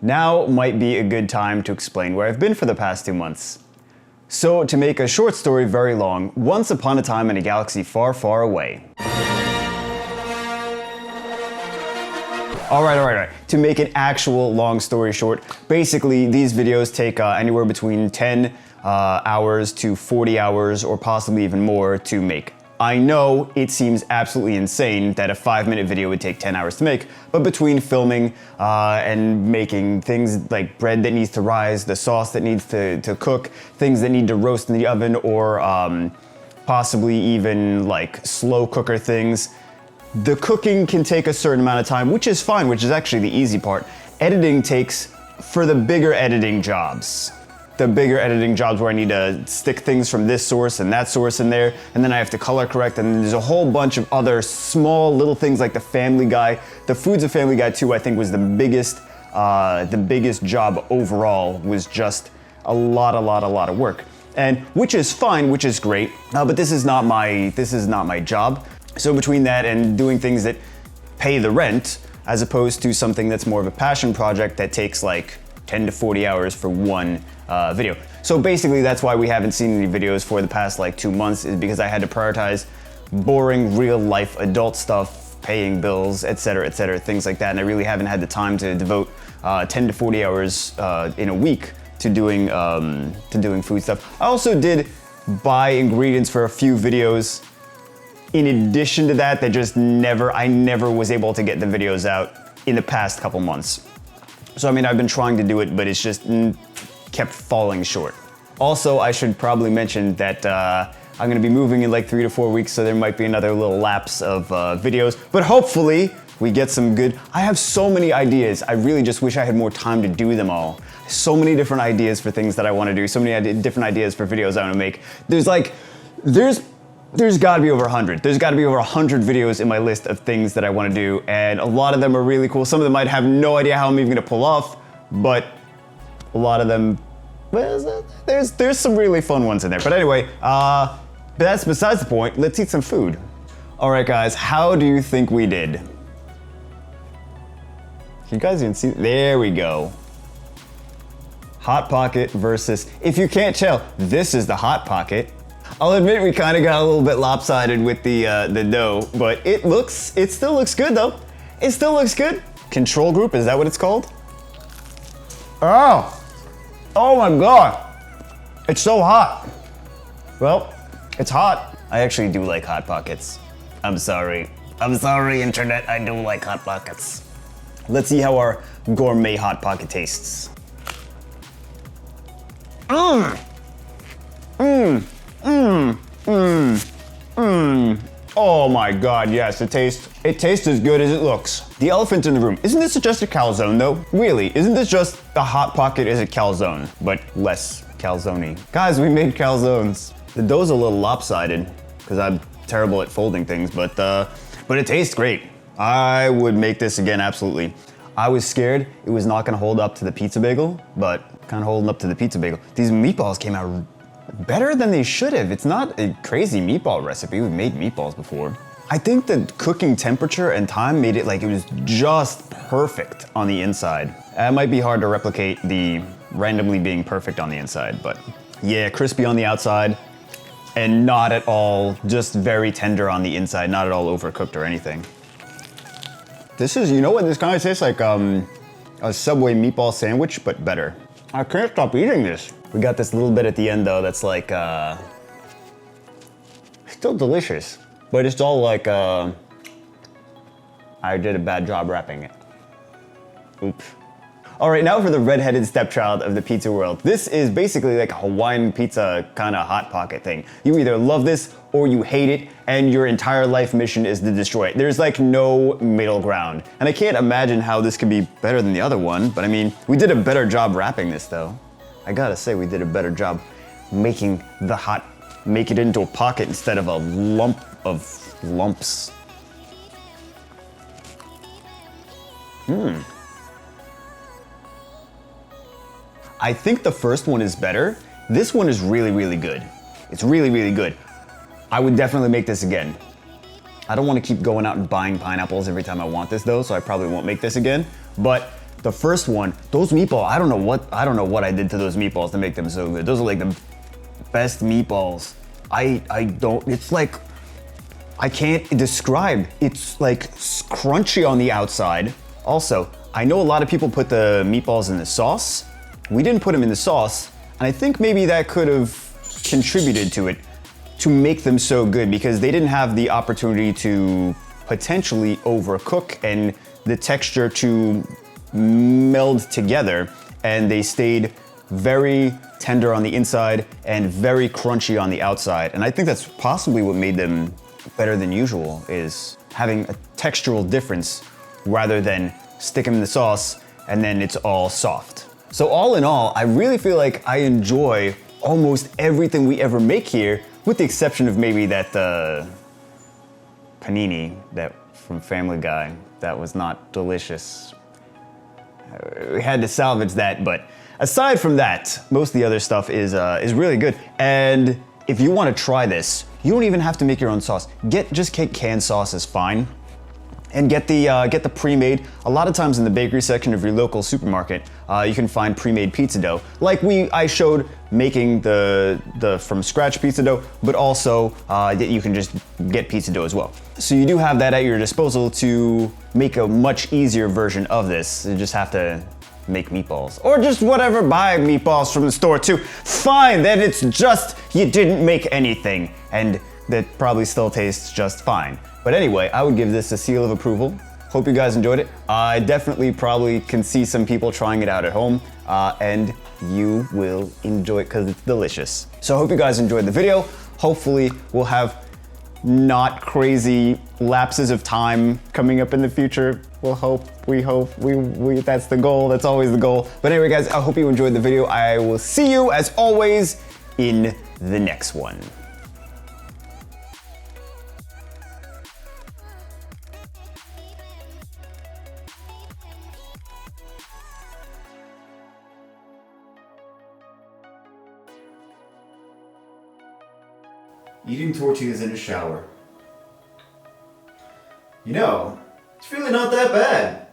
Now might be a good time to explain where I've been for the past 2 months. So, to make a short story very long, once upon a time in a galaxy far, far away. Alright. To make an actual long story short, basically these videos take anywhere between 10 hours to 40 hours or possibly even more to make. I know it seems absolutely insane that a 5-minute video would take 10 hours to make, but between filming and making things like bread that needs to rise, the sauce that needs to cook, things that need to roast in the oven, or possibly even like slow cooker things, the cooking can take a certain amount of time, which is fine, which is actually the easy part. Editing takes, for the bigger editing jobs, where I need to stick things from this source and that source in there, and then I have to color correct, and there's a whole bunch of other small little things like the Family Guy. The Foods of Family Guy 2, I think, was the biggest job overall, was just a lot of work. And which is fine, which is great, but this is not my job. So between that and doing things that pay the rent, as opposed to something that's more of a passion project that takes like 10 to 40 hours for one video. So basically that's why we haven't seen any videos for the past like 2 months, is because I had to prioritize boring real life adult stuff, paying bills, etc., things like that, and I really haven't had the time to devote 10 to 40 hours in a week to doing food stuff. I also did buy ingredients for a few videos. In addition to that, I never was able to get the videos out in the past couple months. So I mean, I've been trying to do it, but it's just kept falling short. Also, I should probably mention that I'm gonna be moving in like 3 to 4 weeks, so there might be another little lapse of videos, but hopefully we get some good. I have so many ideas. I really just wish I had more time to do them all. So many different ideas for things that I wanna do, so many different ideas for videos I wanna make. There's gotta be over 100. There's gotta be over 100 videos in my list of things that I wanna do, and a lot of them are really cool. Some of them I'd have no idea how I'm even gonna pull off, but a lot of them, well, there's some really fun ones in there. But anyway, but that's besides the point. Let's eat some food. All right, guys, how do you think we did? Can you guys even see? There we go. Hot Pocket versus, if you can't tell, this is the Hot Pocket. I'll admit we kind of got a little bit lopsided with the dough, but it still looks good though. It still looks good. Control group, is that what it's called? Oh my God. It's so hot. Well, it's hot. I actually do like Hot Pockets. I'm sorry, internet, I do like Hot Pockets. Let's see how our gourmet Hot Pocket tastes. Oh my God, yes, it tastes as good as it looks. The elephant in the room. Isn't this just a calzone though? Really, isn't this just the Hot Pocket is a calzone, but less calzone? Guys, we made calzones. The dough's a little lopsided because I'm terrible at folding things, but it tastes great. I would make this again, absolutely. I was scared it was not gonna hold up to the pizza bagel, but kind of holding up to the pizza bagel. These meatballs came out better than they should have. It's not a crazy meatball recipe. We've made meatballs before. I think the cooking temperature and time made it like it was just perfect on the inside. It might be hard to replicate the randomly being perfect on the inside, but yeah, crispy on the outside and not at all, just very tender on the inside, not at all overcooked or anything. This is, you know what, this kind of tastes like a Subway meatball sandwich, but better. I can't stop eating this. We got this little bit at the end though that's like, still delicious, but it's all like, I did a bad job wrapping it. Oops. All right, now for the redheaded stepchild of the pizza world. This is basically like a Hawaiian pizza kind of Hot Pocket thing. You either love this or you hate it, and your entire life mission is to destroy it. There's like no middle ground. And I can't imagine how this could be better than the other one, but I mean, we did a better job wrapping this though. I gotta say, we did a better job making make it into a pocket instead of a lump of lumps. I think the first one is better. This one is really, really good. It's really, really good. I would definitely make this again. I don't want to keep going out and buying pineapples every time I want this though, so I probably won't make this again. But the first one, those meatballs, I don't know what I did to those meatballs to make them so good. Those are like the best meatballs. It's like, I can't describe. It's like crunchy on the outside. Also, I know a lot of people put the meatballs in the sauce. We didn't put them in the sauce, and I think maybe that could have contributed to it to make them so good because they didn't have the opportunity to potentially overcook and the texture to meld together, and they stayed very tender on the inside and very crunchy on the outside. And I think that's possibly what made them better than usual, is having a textural difference rather than stick them in the sauce and then it's all soft. So all in all, I really feel like I enjoy almost everything we ever make here, with the exception of maybe that panini that from Family Guy. That was not delicious. We had to salvage that, but aside from that, most of the other stuff is really good. And if you want to try this, you don't even have to make your own sauce. Just get canned sauce is fine. And get the pre-made. A lot of times in the bakery section of your local supermarket, you can find pre-made pizza dough. Like I showed making the from scratch pizza dough, but also you can just get pizza dough as well. So you do have that at your disposal to make a much easier version of this. You just have to make meatballs. Or just whatever, buy meatballs from the store too. Fine, then it's just you didn't make anything. And that probably still tastes just fine. But anyway, I would give this a seal of approval. Hope you guys enjoyed it. I definitely probably can see some people trying it out at home, and you will enjoy it because it's delicious. So I hope you guys enjoyed the video. Hopefully we'll have not crazy lapses of time coming up in the future. We hope, that's the goal, that's always the goal. But anyway guys, I hope you enjoyed the video. I will see you as always in the next one. Eating tortillas in a shower. You know, it's really not that bad.